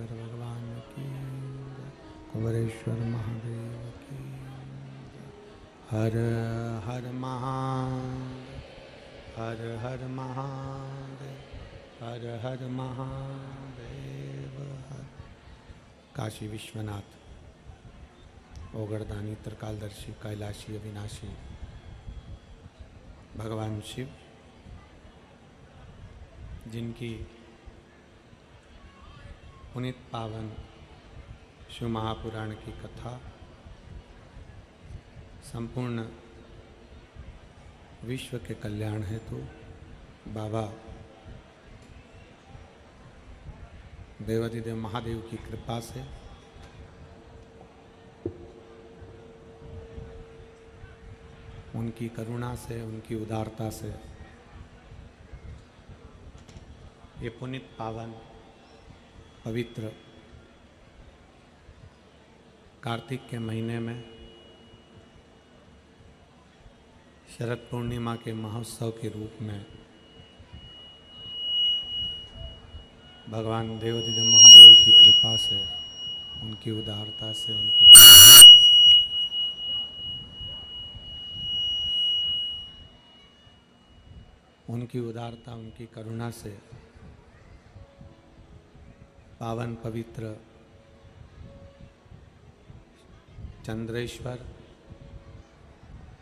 शंकर भगवान की जय, कुंवरेश्वर महादेव की जय। हर हर महादेव, हर हर महादेव, हर हर महादेव हर। काशी विश्वनाथ, ओगरदानी, त्रिकालदर्शी, कैलाशी, अविनाशी भगवान शिव, जिनकी पुनीत पावन शिव महापुराण की कथा संपूर्ण विश्व के कल्याण हेतु बाबा देवाधिदेव महादेव की कृपा से उनकी करुणा से, उनकी उदारता से ये पुनीत पावन पवित्र कार्तिक के महीने में शरद पूर्णिमा के महोत्सव के रूप में भगवान देवाधिदेव महादेव की कृपा से, उनकी उदारता से, उनकी करुणा से उनकी उदारता, उनकी करुणा से पावन पवित्र चंद्रेश्वर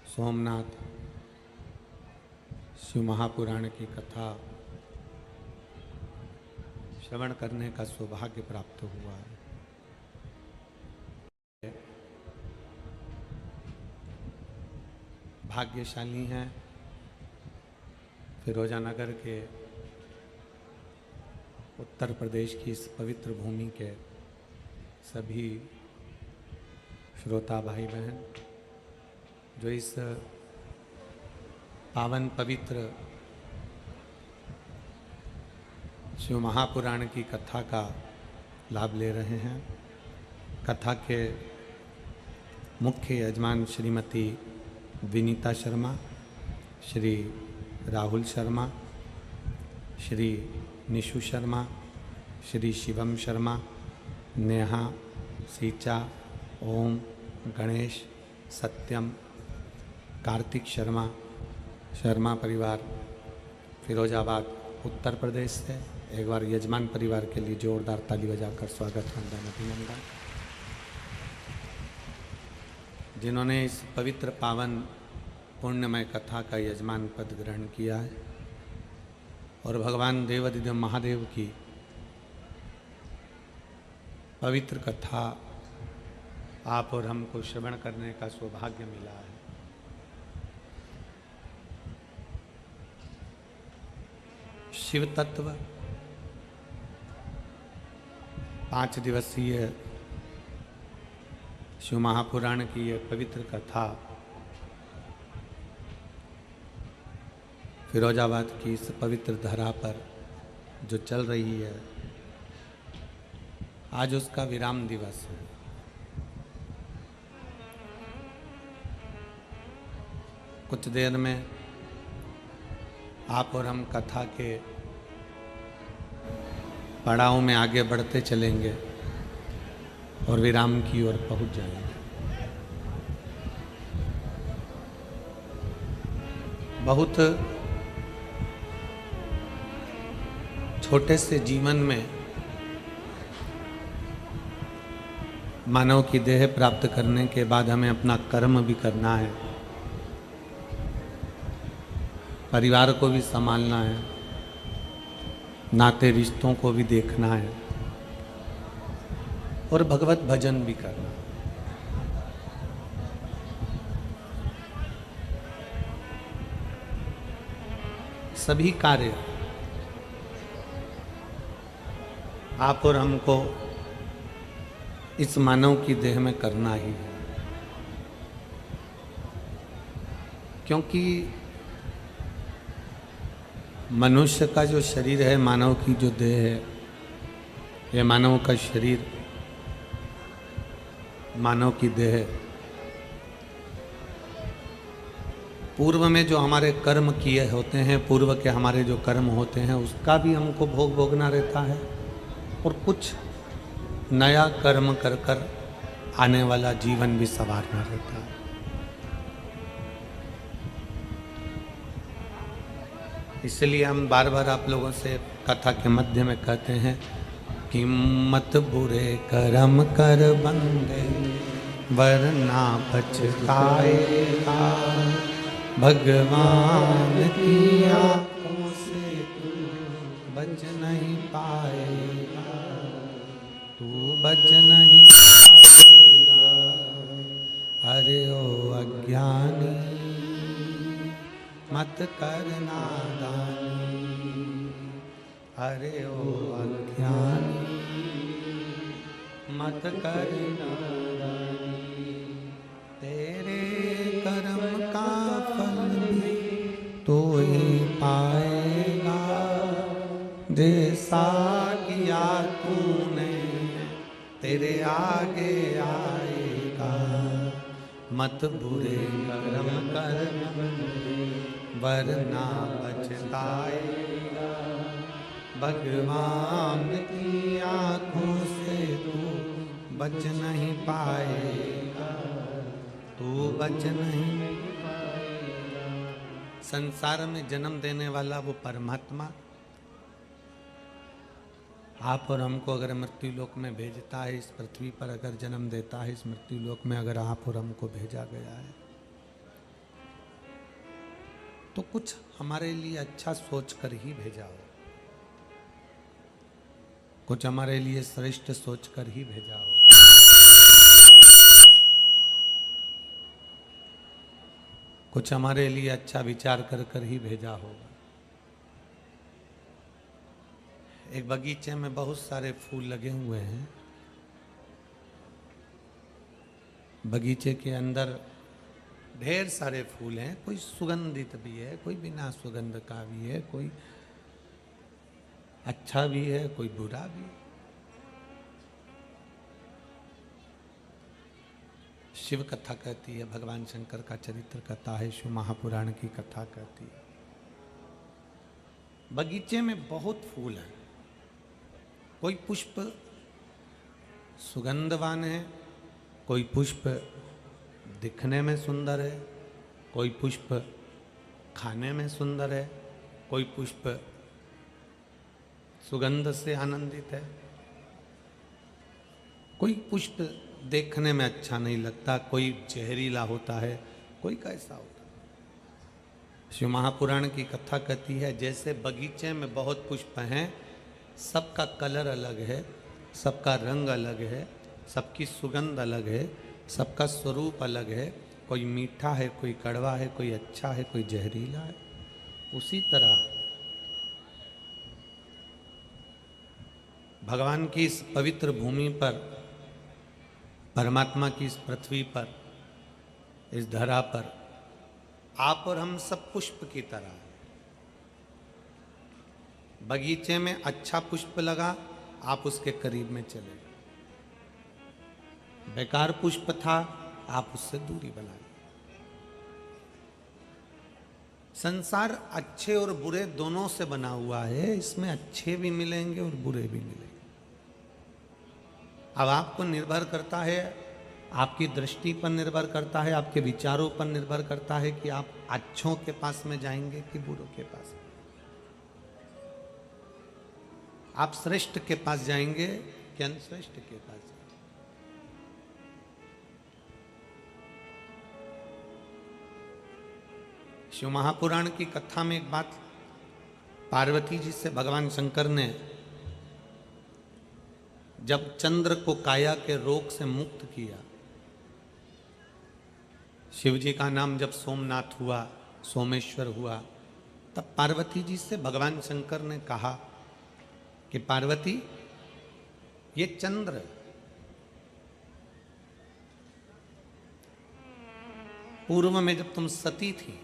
सोमनाथ शिव महापुराण की कथा श्रवण करने का सौभाग्य प्राप्त हुआ है। भाग्यशाली हैं फिरोजानगर के उत्तर प्रदेश की इस पवित्र भूमि के सभी श्रोता भाई बहन जो इस पावन पवित्र शिव महापुराण की कथा का लाभ ले रहे हैं। कथा के मुख्य यजमान श्रीमती विनीता शर्मा, श्री राहुल शर्मा, श्री निशु शर्मा, श्री शिवम शर्मा, नेहा, सीचा, ओम, गणेश, सत्यम, कार्तिक शर्मा, शर्मा परिवार फिरोजाबाद उत्तर प्रदेश से एक बार यजमान परिवार के लिए जोरदार ताली बजाकर स्वागत वंदन अभिनंदन। जिन्होंने इस पवित्र पावन पुण्यमय कथा का यजमान पद ग्रहण किया है और भगवान देवाधिदेव महादेव की पवित्र कथा आप और हमको श्रवण करने का सौभाग्य मिला है। शिव तत्व 5 दिवसीय शिव महापुराण की यह पवित्र कथा फिरोजाबाद की इस पवित्र धरा पर जो चल रही है, आज उसका विराम दिवस है। कुछ देर में आप और हम कथा के पड़ाव में आगे बढ़ते चलेंगे और विराम की ओर पहुंच जाएंगे। बहुत छोटे से जीवन में मानव की देह प्राप्त करने के बाद हमें अपना कर्म भी करना है, परिवार को भी संभालना है, नाते रिश्तों को भी देखना है और भगवत भजन भी करना है। सभी कार्य आप और हमको इस मानव की देह में करना ही है, क्योंकि मनुष्य का जो शरीर है, मानव की जो देह है, ये मानव का शरीर, मानव की देह पूर्व में जो हमारे कर्म किए होते हैं, पूर्व के हमारे जो कर्म होते हैं उसका भी हमको भोग भोगना रहता है और कुछ नया कर्म कर कर आने वाला जीवन भी संवारना रहता है। इसलिए हम बार बार आप लोगों से कथा के मध्य में कहते हैं कि मत बुरे कर्म कर बंदे वरना पछताएगा, भगवान की आंखों से तू बच नहीं पाएगा, तू बच नहीं पाएगा। अरे ओ अज्ञानी मत कर नादानी, अरे ओ अज्ञानी मत कर नादानी, तेरे कर्म का फल भी तो ही पाएगा, जैसा किया तूने तेरे आगे आएगा। मत बुरे कर्म कर वरना पछताएगा, भगवान की आंखों से तू बच नहीं पाएगा, तू बच नहीं पाएगा। संसार में जन्म देने वाला वो परमात्मा आप और हमको अगर मृत्यु लोक में भेजता है, इस पृथ्वी पर अगर जन्म देता है, इस मृत्यु लोक में अगर आप और हमको भेजा गया है, तो कुछ हमारे लिए अच्छा सोच कर ही भेजा हो, कुछ हमारे लिए श्रेष्ठ सोच कर ही भेजा हो। कुछ हमारे लिए अच्छा विचार कर कर ही भेजा होगा। एक बगीचे में बहुत सारे फूल लगे हुए हैं। बगीचे के अंदर ढेर सारे फूल हैं, कोई सुगंधित भी है, कोई बिना सुगंध का भी है, कोई अच्छा भी है, कोई बुरा भी है। शिव कथा कहती है, भगवान शंकर का चरित्र कथा है, शिव महापुराण की कथा कहती है। बगीचे में बहुत फूल हैं, कोई पुष्प सुगंधवान है, कोई पुष्प दिखने में सुंदर है, कोई पुष्प खाने में सुंदर है, कोई पुष्प सुगंध से आनंदित है, कोई पुष्प देखने में अच्छा नहीं लगता, कोई जहरीला होता है, कोई कैसा होता है। शिव महापुराण की कथा कहती है, जैसे बगीचे में बहुत पुष्प हैं, सबका कलर अलग है, सबका रंग अलग है, सबकी सुगंध अलग है, सबका स्वरूप अलग है, कोई मीठा है, कोई कड़वा है, कोई अच्छा है, कोई जहरीला है। उसी तरह भगवान की इस पवित्र भूमि पर, परमात्मा की इस पृथ्वी पर, इस धरा पर आप और हम सब पुष्प की तरह। बगीचे में अच्छा पुष्प लगा, आप उसके करीब में चले। बेकार पुष्प था, आप उससे दूरी बना ली। संसार अच्छे और बुरे दोनों से बना हुआ है, इसमें अच्छे भी मिलेंगे और बुरे भी मिलेंगे। अब आपको निर्भर करता है, आपकी दृष्टि पर निर्भर करता है, आपके विचारों पर निर्भर करता है कि आप अच्छों के पास में जाएंगे कि बुरों के पास। आप श्रेष्ठ के पास जाएंगे कि अनश्रेष्ठ के पास जाएंगे। शिव महापुराण की कथा में एक बात, पार्वती जी से भगवान शंकर ने जब चंद्र को काया के रोग से मुक्त किया, शिव जी का नाम जब सोमनाथ हुआ, सोमेश्वर हुआ, तब पार्वती जी से भगवान शंकर ने कहा कि पार्वती, ये चंद्र पूर्व में जब तुम सती थी,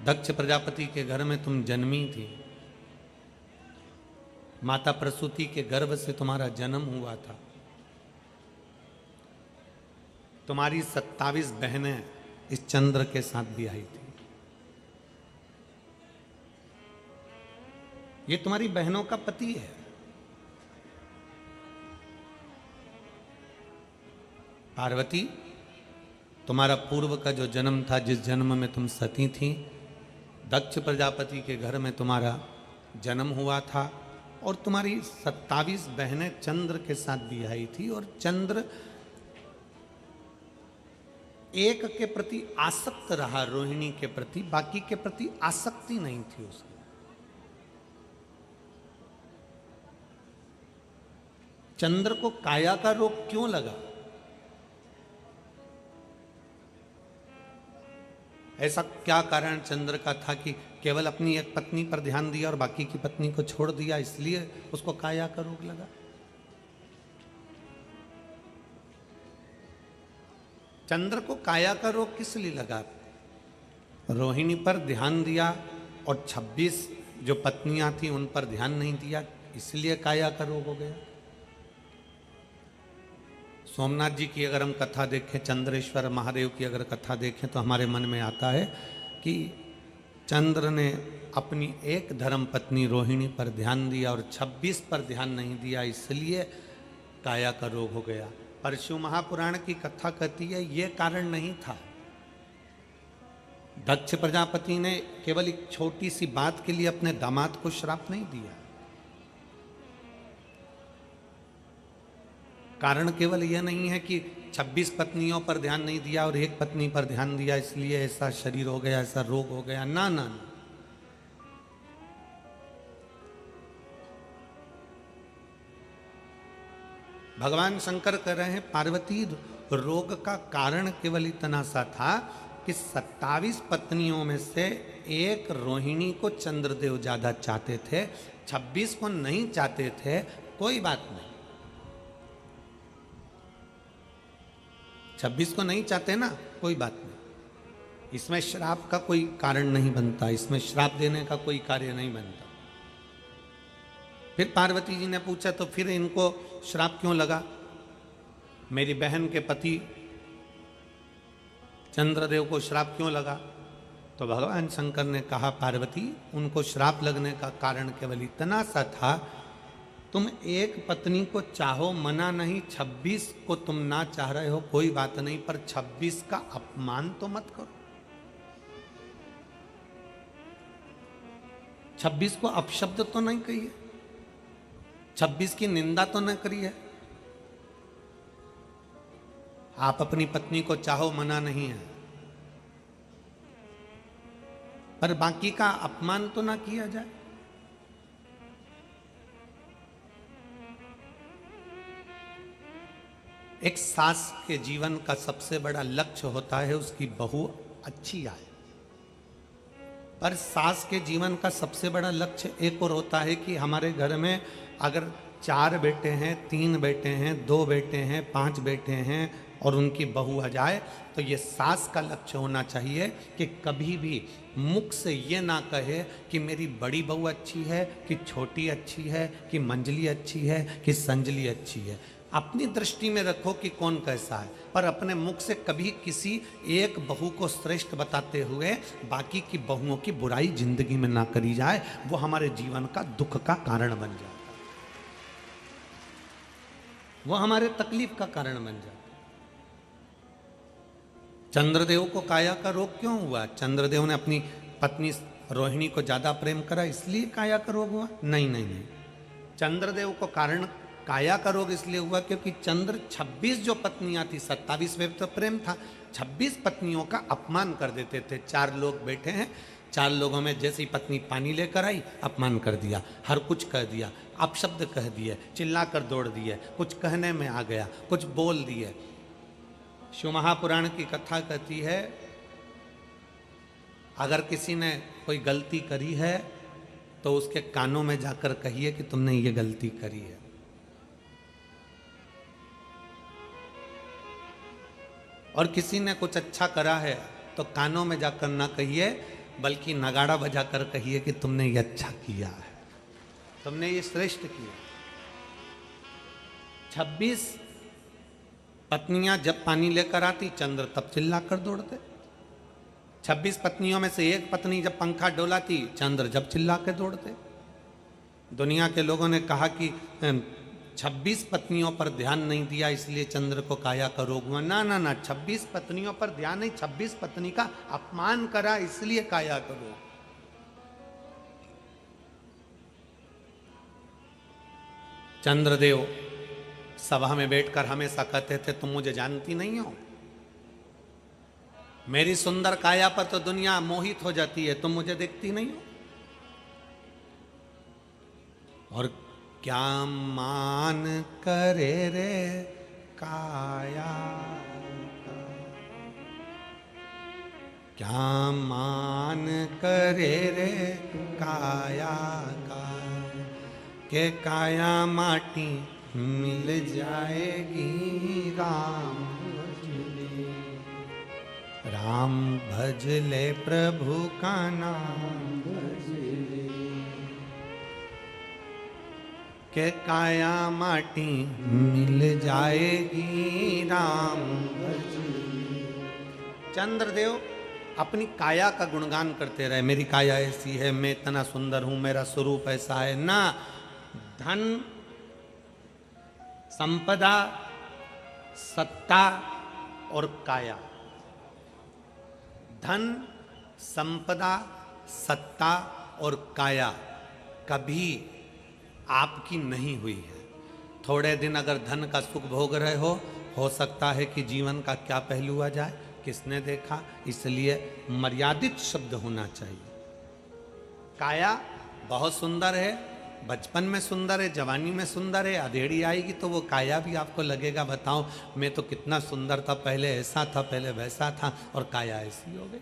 दक्ष प्रजापति के घर में तुम जन्मी थी, माता प्रसूति के गर्भ से तुम्हारा जन्म हुआ था, तुम्हारी 27 बहनें इस चंद्र के साथ भी आई थी। ये तुम्हारी बहनों का पति है। पार्वती, तुम्हारा पूर्व का जो जन्म था, जिस जन्म में तुम सती थी, दक्ष प्रजापति के घर में तुम्हारा जन्म हुआ था और तुम्हारी 27 बहनें चंद्र के साथ ब्याही थी और चंद्र एक के प्रति आसक्त रहा, रोहिणी के प्रति, बाकी के प्रति आसक्ति नहीं थी उसकी। चंद्र को काया का रोग क्यों लगा? ऐसा क्या कारण चंद्र का था कि केवल अपनी एक पत्नी पर ध्यान दिया और बाकी की पत्नी को छोड़ दिया, इसलिए उसको काया का रोग लगा? चंद्र को काया का रोग किस लिए लगा? रोहिणी पर ध्यान दिया और 26 जो पत्नियां थी उन पर ध्यान नहीं दिया, इसलिए काया का रोग हो गया। सोमनाथ जी की अगर हम कथा देखें, चंद्रेश्वर महादेव की अगर कथा देखें, तो हमारे मन में आता है कि चंद्र ने अपनी एक धर्म पत्नी रोहिणी पर ध्यान दिया और 26 पर ध्यान नहीं दिया, इसलिए काया का रोग हो गया। पर शिव महापुराण की कथा कहती है ये कारण नहीं था। दक्ष प्रजापति ने केवल एक छोटी सी बात के लिए अपने दामाद को श्राप नहीं दिया। कारण केवल यह नहीं है कि 26 पत्नियों पर ध्यान नहीं दिया और एक पत्नी पर ध्यान दिया इसलिए ऐसा शरीर हो गया, ऐसा रोग हो गया। ना ना ना, भगवान शंकर कह रहे हैं पार्वती, रोग का कारण केवल इतना सा था कि 27 पत्नियों में से एक रोहिणी को चंद्रदेव ज्यादा चाहते थे, 26 को नहीं चाहते थे। कोई बात नहीं, 26 को नहीं चाहते ना, कोई बात नहीं। इसमें श्राप का कोई कारण नहीं बनता, इसमें श्राप देने का कोई कार्य नहीं बनता। फिर पार्वती जी ने पूछा तो फिर इनको श्राप क्यों लगा? मेरी बहन के पति चंद्रदेव को श्राप क्यों लगा? तो भगवान शंकर ने कहा पार्वती, उनको श्राप लगने का कारण केवल इतना सा था, तुम एक पत्नी को चाहो मना नहीं, 26 को तुम ना चाह रहे हो कोई बात नहीं, पर 26 का अपमान तो मत करो। 26 को अपशब्द तो नहीं कहिए, 26 की निंदा तो न करिए। आप अपनी पत्नी को चाहो मना नहीं है, पर बाकी का अपमान तो ना किया जाए। एक सास के जीवन का सबसे बड़ा लक्ष्य होता है उसकी बहू अच्छी आए, पर सास के जीवन का सबसे बड़ा लक्ष्य एक और होता है कि हमारे घर में अगर 4 बेटे हैं, 3 बेटे हैं, 2 बेटे हैं, 5 बेटे हैं और उनकी बहू आ जाए, तो ये सास का लक्ष्य होना चाहिए कि कभी भी मुख से ये ना कहे कि मेरी बड़ी बहू अच्छी है, कि छोटी अच्छी है, कि मंजली अच्छी है, कि संजली अच्छी है। अपनी दृष्टि में रखो कि कौन कैसा है, पर अपने मुख से कभी किसी एक बहू को श्रेष्ठ बताते हुए बाकी की बहुओं की बुराई जिंदगी में ना करी जाए, वो हमारे जीवन का दुख का कारण बन जाता है, वो हमारे तकलीफ का कारण बन जाता है। चंद्रदेव को काया का रोग क्यों हुआ? चंद्रदेव ने अपनी पत्नी रोहिणी को ज्यादा प्रेम करा इसलिए काया का रोग हुआ? नहीं नहीं नहीं, चंद्रदेव को कारण काया का रोग इसलिए हुआ क्योंकि चंद्र 26 जो पत्नियां थी, 27 में तो प्रेम था, 26 पत्नियों का अपमान कर देते थे। 4 लोग बैठे हैं, 4 लोगों में जैसी पत्नी पानी लेकर आई अपमान कर दिया, हर कुछ कह दिया, अपशब्द कह दिए, चिल्ला कर दौड़ दिए, कुछ कहने में आ गया, कुछ बोल दिए। शिव महापुराण की कथा कहती है अगर किसी ने कोई गलती करी है तो उसके कानों में जाकर कहिए कि तुमने ये गलती करी है। और किसी ने कुछ अच्छा करा है तो कानों में जाकर ना कहिए, बल्कि नगाड़ा बजाकर कहिए कि तुमने ये अच्छा किया है, तुमने ये श्रेष्ठ किया। 26 पत्नियां जब पानी लेकर आती, चंद्र तब चिल्लाकर दौड़ते। 26 पत्नियों में से एक पत्नी जब पंखा डोलाती, चंद्र जब चिल्ला के दौड़ते। दुनिया के लोगों ने कहा कि 26 पत्नियों पर ध्यान नहीं दिया इसलिए चंद्र को काया का रोग हुआ। ना ना ना, 26 पत्नियों पर ध्यान नहीं, 26 पत्नी का अपमान करा इसलिए काया का रोग। चंद्रदेव सभा में बैठकर हमेशा कहते थे तुम मुझे जानती नहीं हो, मेरी सुंदर काया पर तो दुनिया मोहित हो जाती है, तुम मुझे देखती नहीं हो। और क्या मान करे रे काया का, क्या मान करे रे काया का, के काया माटी मिल जाएगी राम भजले, राम भजले प्रभु का नाम भजले, के काया माटी मिल जाएगी राम भजले। चंद्रदेव अपनी काया का गुणगान करते रहे, मेरी काया ऐसी है, मैं इतना सुंदर हूं, मेरा स्वरूप ऐसा है। ना, धन, संपदा, सत्ता और काया, धन, संपदा, सत्ता और काया कभी आपकी नहीं हुई है। थोड़े दिन अगर धन का सुख भोग रहे हो सकता है कि जीवन का क्या पहलू आ जाए, किसने देखा, इसलिए मर्यादित शब्द होना चाहिए। काया बहुत सुंदर है, बचपन में सुंदर है, जवानी में सुंदर है, अधेड़ी आएगी तो वो काया भी आपको लगेगा बताओ मैं तो कितना सुंदर था, पहले ऐसा था, पहले वैसा था, और काया ऐसी हो गई।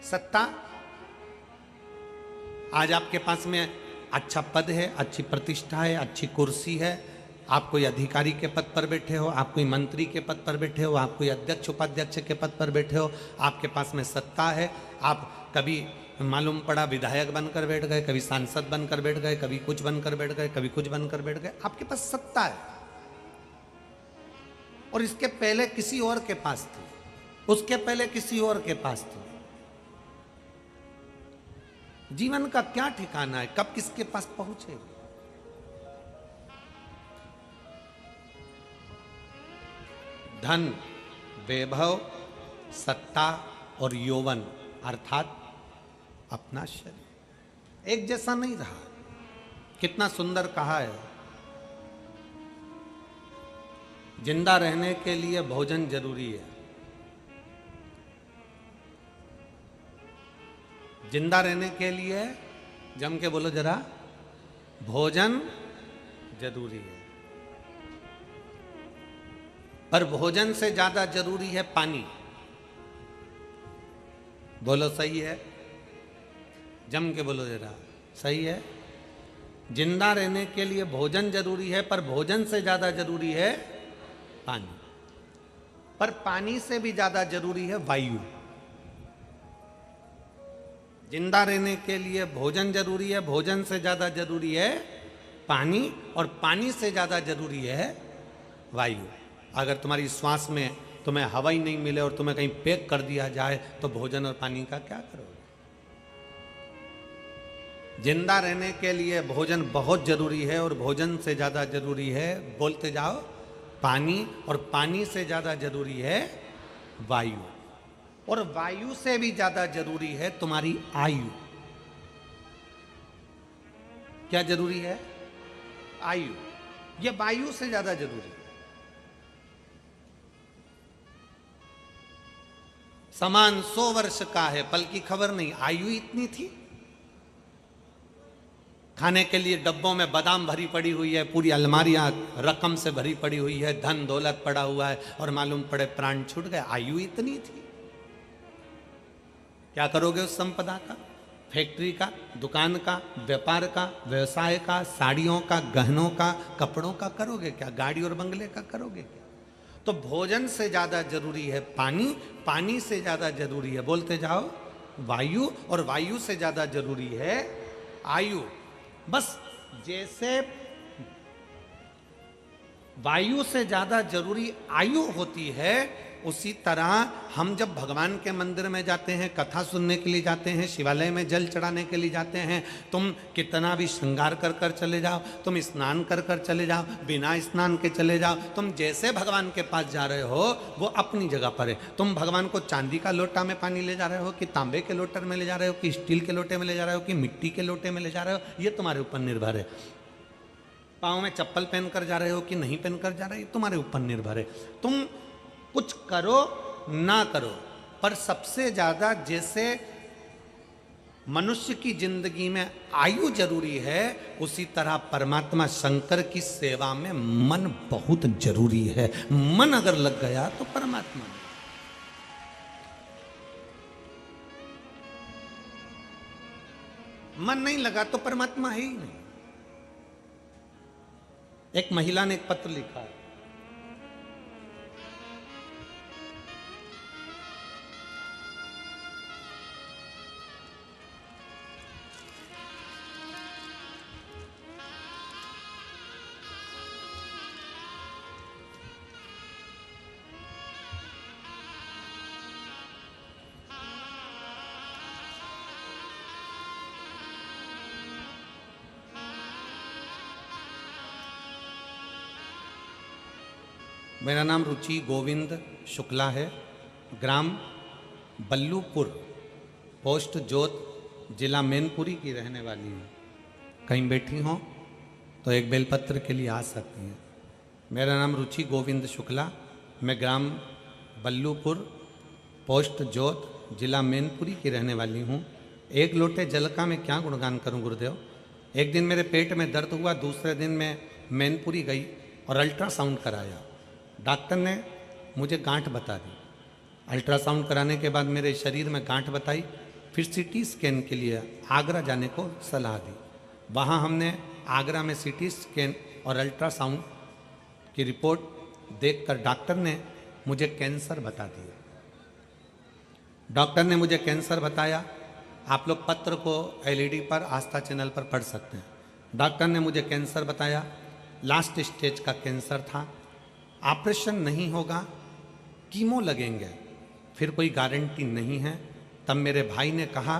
सत्ता, आज आपके पास में अच्छा पद है, अच्छी प्रतिष्ठा है, अच्छी कुर्सी है, आप कोई अधिकारी के पद पर बैठे हो, आप कोई मंत्री के पद पर बैठे हो, आप कोई अध्यक्ष उपाध्यक्ष के पद पर बैठे हो, आपके पास में सत्ता है, आप कभी मालूम पड़ा विधायक बनकर बैठ गए, कभी सांसद बनकर बैठ गए, कभी कुछ बनकर बैठ गए, कभी कुछ बनकर बैठ गए, आपके पास सत्ता है। और इसके पहले किसी और के पास थी, उसके पहले किसी और के पास थी। जीवन का क्या ठिकाना है, कब किसके पास पहुंचे। धन, वैभव, सत्ता और यौवन अर्थात अपना शरीर एक जैसा नहीं रहा। कितना सुंदर कहा है, जिंदा रहने के लिए भोजन जरूरी है। जिंदा रहने के लिए जम के बोलो जरा, भोजन जरूरी है, पर भोजन से ज्यादा जरूरी है पानी। बोलो सही है, जम के बोलो जरा, सही है। जिंदा रहने के लिए भोजन जरूरी है, पर भोजन से ज्यादा जरूरी है पानी, पर पानी से भी ज्यादा जरूरी है वायु। जिंदा रहने के लिए भोजन जरूरी है, भोजन से ज्यादा जरूरी है पानी, और पानी से ज्यादा जरूरी है वायु। अगर तुम्हारी श्वास में तुम्हें हवा ही नहीं मिले और तुम्हें कहीं पैक कर दिया जाए तो भोजन और पानी का क्या करोगे। जिंदा रहने के लिए भोजन बहुत जरूरी है, और भोजन से ज्यादा जरूरी है, बोलते जाओ, पानी, और पानी से ज्यादा जरूरी है वायु, और वायु से भी ज्यादा जरूरी है तुम्हारी आयु। क्या जरूरी है? आयु। ये वायु से ज्यादा जरूरी है। समान 100 वर्ष का है, पल की खबर नहीं, आयु इतनी थी। खाने के लिए डब्बों में बादाम भरी पड़ी हुई है, पूरी अलमारियां रकम से भरी पड़ी हुई है, धन दौलत पड़ा हुआ है, और मालूम पड़े प्राण छूट गए, आयु इतनी थी। क्या करोगे उस संपदा का? फैक्ट्री का, दुकान का, व्यापार का, व्यवसाय का, साड़ियों का, गहनों का, कपड़ों का करोगे क्या? गाड़ी और बंगले का करोगे क्या? तो भोजन से ज्यादा जरूरी है पानी, पानी से ज्यादा जरूरी है, बोलते जाओ, वायु, और वायु से ज्यादा जरूरी है आयु। बस जैसे वायु से ज्यादा जरूरी आयु होती है, उसी तरह हम जब भगवान के मंदिर में जाते हैं, कथा सुनने के लिए जाते हैं, शिवालय में जल चढ़ाने के लिए जाते हैं, तुम कितना भी श्रृंगार कर कर चले जाओ, तुम स्नान कर कर चले जाओ, बिना स्नान के चले जाओ, तुम जैसे भगवान के पास जा रहे हो वो अपनी जगह पर है। तुम भगवान को चांदी का लोटा में पानी ले जा रहे हो, कि तांबे के लोटे में ले जा रहे हो, कि स्टील के लोटे में ले जा रहे हो, कि मिट्टी के लोटे में ले जा रहे हो, ये तुम्हारे ऊपर निर्भर है। पाँव में चप्पल पहनकर जा रहे हो कि नहीं पहनकर जा रहे हो, तुम्हारे ऊपर निर्भर है। तुम कुछ करो ना करो, पर सबसे ज्यादा जैसे मनुष्य की जिंदगी में आयु जरूरी है, उसी तरह परमात्मा शंकर की सेवा में मन बहुत जरूरी है। मन अगर लग गया तो परमात्मा, मन नहीं लगा तो परमात्मा है ही नहीं। एक महिला ने एक पत्र लिखा है, मेरा नाम रुचि गोविंद शुक्ला है, ग्राम बल्लूपुर, पोस्ट जोत, जिला मैनपुरी की रहने वाली हूँ। कहीं बैठी हों तो एक बेलपत्र के लिए आ सकती हैं। मेरा नाम रुचि गोविंद शुक्ला, मैं ग्राम बल्लूपुर, पोस्ट जोत, जिला मैनपुरी की रहने वाली हूँ। एक लोटे जल का मैं क्या गुणगान करूँ गुरुदेव। एक दिन मेरे पेट में दर्द हुआ, दूसरे दिन मैं मैनपुरी गई और अल्ट्रासाउंड कराया। डॉक्टर ने मुझे गांठ बता दी। अल्ट्रासाउंड कराने के बाद मेरे शरीर में गांठ बताई, फिर सीटी स्कैन के लिए आगरा जाने को सलाह दी। वहाँ हमने आगरा में सीटी स्कैन और अल्ट्रासाउंड की रिपोर्ट देखकर डॉक्टर ने मुझे कैंसर बता दिया। डॉक्टर ने मुझे कैंसर बताया। आप लोग पत्र को एलईडी पर आस्था चैनल पर पढ़ सकते हैं। डॉक्टर ने मुझे कैंसर बताया, लास्ट स्टेज का कैंसर था, ऑपरेशन नहीं होगा, कीमो लगेंगे, फिर कोई गारंटी नहीं है। तब मेरे भाई ने कहा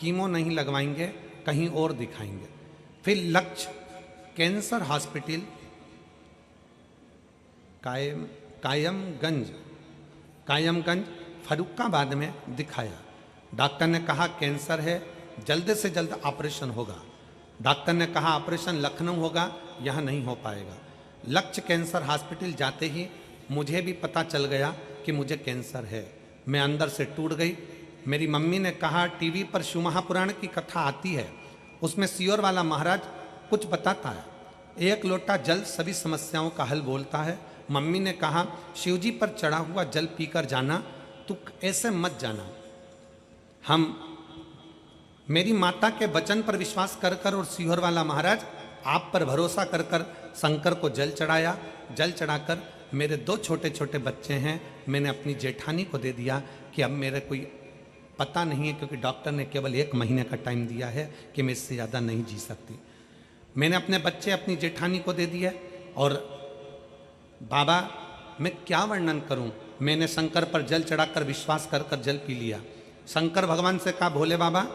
कीमो नहीं लगवाएंगे, कहीं और दिखाएंगे। फिर लक्ष्य कैंसर हॉस्पिटल कायमगंज फरुखाबाद में दिखाया। डॉक्टर ने कहा कैंसर है, जल्द से जल्द ऑपरेशन होगा। डॉक्टर ने कहा ऑपरेशन लखनऊ होगा, यहाँ नहीं हो पाएगा। लक्ष्य कैंसर हॉस्पिटल जाते ही मुझे भी पता चल गया कि मुझे कैंसर है। मैं अंदर से टूट गई। मेरी मम्मी ने कहा टीवी पर शिव महापुराण की कथा आती है, उसमें सियोर वाला महाराज कुछ बताता है, एक लोटा जल सभी समस्याओं का हल बोलता है। मम्मी ने कहा शिव जी पर चढ़ा हुआ जल पीकर जाना, तू ऐसे मत जाना। हम मेरी माता के वचन पर विश्वास कर कर और सियोर वाला महाराज आप पर भरोसा कर कर शंकर को जल चढ़ाया। जल चढ़ाकर मेरे 2 छोटे छोटे बच्चे हैं, मैंने अपनी जेठानी को दे दिया कि अब मेरे कोई पता नहीं है, क्योंकि डॉक्टर ने केवल 1 महीने का टाइम दिया है कि मैं इससे ज़्यादा नहीं जी सकती। मैंने अपने बच्चे अपनी जेठानी को दे दिए। और बाबा मैं क्या वर्णन करूं, मैंने शंकर पर जल चढ़ाकर विश्वास कर कर जल पी लिया। शंकर भगवान से कहा भोले बाबा,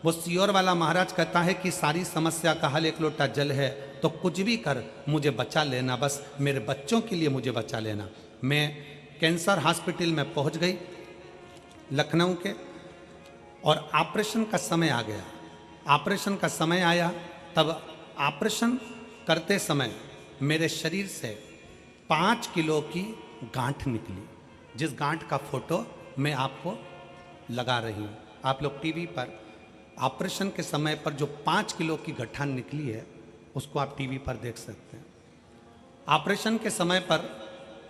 वो सियोर वाला महाराज कहता है कि सारी समस्या का हल 1 लोटा जल है, तो कुछ भी कर मुझे बचा लेना, बस मेरे बच्चों के लिए मुझे बचा लेना। मैं कैंसर हॉस्पिटल में पहुंच गई लखनऊ के, और ऑपरेशन का समय आ गया। ऑपरेशन का समय आया, तब ऑपरेशन करते समय मेरे शरीर से 5 किलो की गांठ निकली, जिस गांठ का फोटो मैं आपको लगा रही हूँ। आप लोग टीवी पर ऑपरेशन के समय पर जो 5 किलो की गठान निकली है, उसको आप टीवी पर देख सकते हैं। ऑपरेशन के समय पर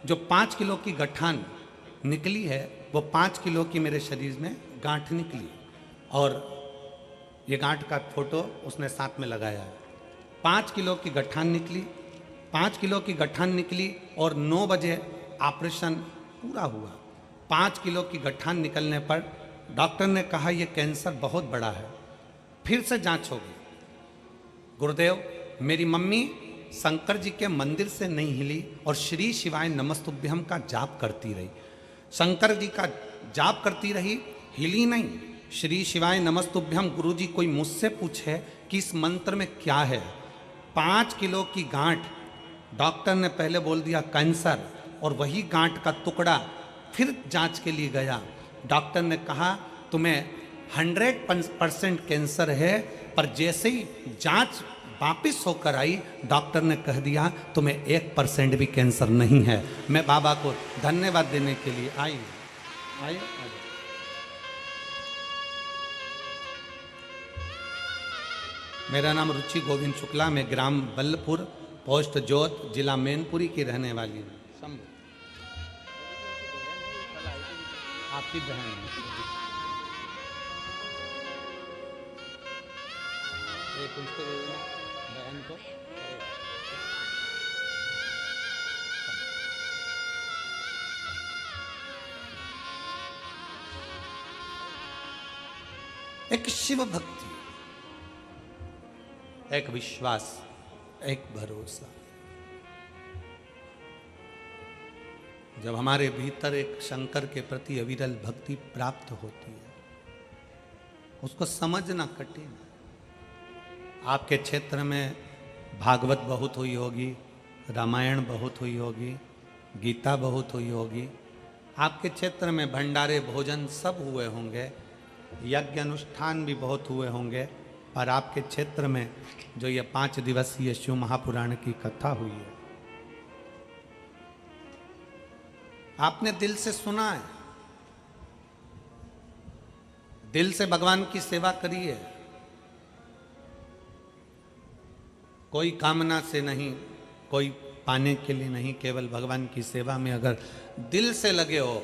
जो 5 किलो की गठान निकली है, वो 5 किलो की मेरे शरीर में गांठ निकली, और ये गांठ का फोटो उसने साथ में लगाया है। 5 किलो की गठान निकली, 5 किलो की गठान निकली, और 9 बजे ऑपरेशन पूरा हुआ। 5 किलो की गठान निकलने पर डॉक्टर ने कहा यह कैंसर बहुत बड़ा है, फिर से जांच होगी। गुरुदेव, मेरी मम्मी शंकर जी के मंदिर से नहीं हिली और श्री शिवाय नमस्तुभ्यम का जाप करती रही। शंकर जी का जाप करती रही, हिली नहीं। श्री शिवाय नमस्तुभ्यम। गुरुजी कोई मुझसे पूछे कि इस मंत्र में क्या है, 5 किलो की गांठ, डॉक्टर ने पहले बोल दिया कैंसर, और वही गांठ का टुकड़ा फिर जांच के लिए गया। डॉक्टर ने कहा तुम्हें 100% कैंसर है, पर जैसे ही जांच वापिस होकर आई, डॉक्टर ने कह दिया तुम्हें 1% भी कैंसर नहीं है। मैं बाबा को धन्यवाद देने के लिए आई। मेरा नाम रुचि गोविंद शुक्ला, मैं ग्राम बल्लपुर, पोस्ट जोत, जिला मैनपुरी की रहने वाली हूँ। आपकी बहन है, एक उनको दे देना, बहन को। एक शिव भक्ति, एक विश्वास, एक भरोसा। जब हमारे भीतर एक शंकर के प्रति अविरल भक्ति प्राप्त होती है, उसको समझना कठिन। आपके क्षेत्र में भागवत बहुत हुई होगी, रामायण बहुत हुई होगी, गीता बहुत हुई होगी, आपके क्षेत्र में भंडारे भोजन सब हुए होंगे, यज्ञ अनुष्ठान भी बहुत हुए होंगे, पर आपके क्षेत्र में जो ये 5 दिवसीय शिव महापुराण की कथा हुई है, आपने दिल से सुना है, दिल से भगवान की सेवा करी है, कोई कामना से नहीं, कोई पाने के लिए नहीं, केवल भगवान की सेवा में अगर दिल से लगे हो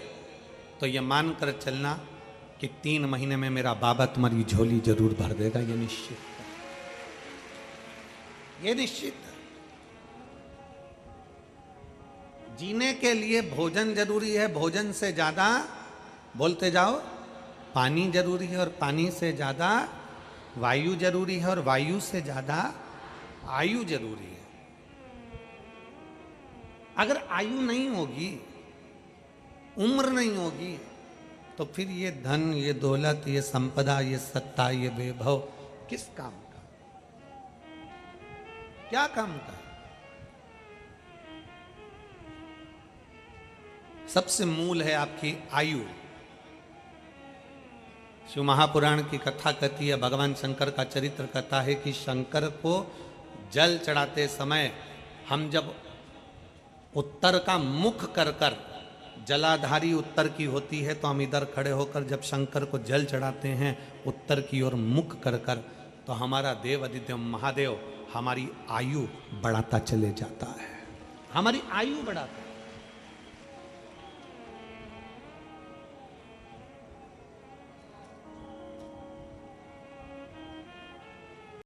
तो ये मानकर चलना कि 3 महीने में मेरा बाबा तुम्हारी झोली जरूर भर देगा। ये निश्चित है, ये निश्चित है। जीने के लिए भोजन जरूरी है, भोजन से ज्यादा, बोलते जाओ, पानी जरूरी है, और पानी से ज्यादा वायु जरूरी है, और वायु से ज्यादा आयु जरूरी है। अगर आयु नहीं होगी, उम्र नहीं होगी, तो फिर ये धन, ये दौलत, ये संपदा, ये सत्ता, ये वैभव किस काम का, क्या काम का? सबसे मूल है आपकी आयु। शिव महापुराण की कथा कहती है, भगवान शंकर का चरित्र कहता है कि शंकर को जल चढ़ाते समय हम जब उत्तर का मुख कर कर, जलाधारी उत्तर की होती है, तो हम इधर खड़े होकर जब शंकर को जल चढ़ाते हैं उत्तर की ओर मुख कर कर, तो हमारा देव आदित्य महादेव हमारी आयु बढ़ाता चले जाता है, हमारी आयु बढ़ाता है।